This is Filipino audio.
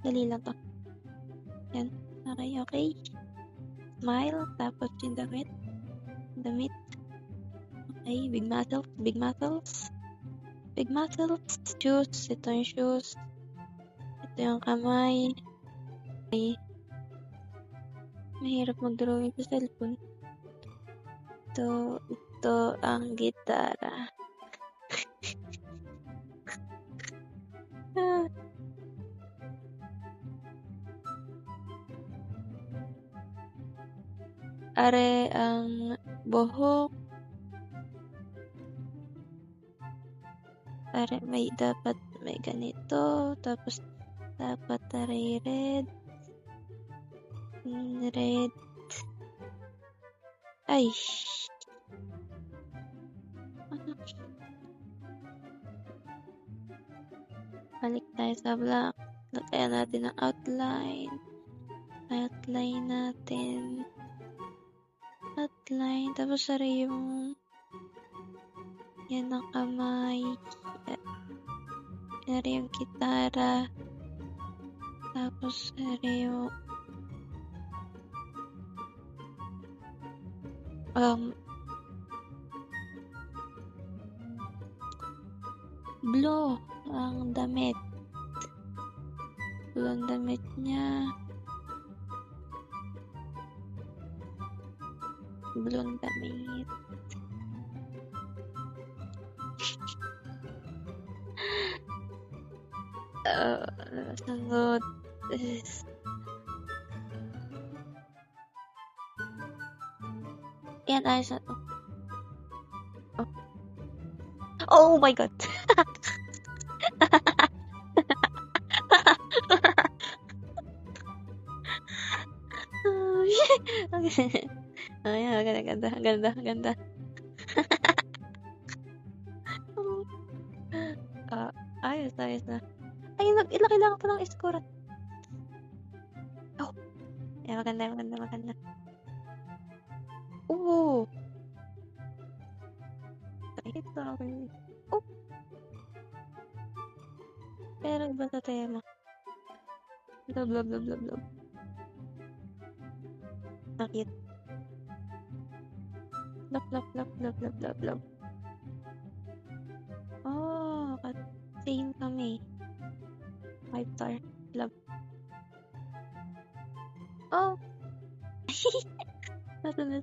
Dali lang 'to. Yan. Okay. Smile, tapos yung damit. Okay, big muscles. Shoes, ito yung shoes. Ito yung kamay. Okay. Mahirap mag-drawing sa cellphone. Ito ang gitara. Are ang buhok. Are dapat may ganito. Tapos dapat are red. Red. Ay. Balik tayo sa black. Lagyan natin ang outline. Natin. Outline. Tapos are yung yan ang kamay. Are yung gitara. Tapos are yung blue ang damit. Blue ang damit niya. Blue ang damit. Sunod is yan, ayos na to. Oh my god. Ayan, ganda. Ayos na. Ay, kailangan pa lang i-score. Oh. Ayan, maganda. Oo. Ito. Oh. Pero iba sa tema. Blah. Bakit? Blah. Oh, same kami. 5 star. Love. Oh. Nasa na.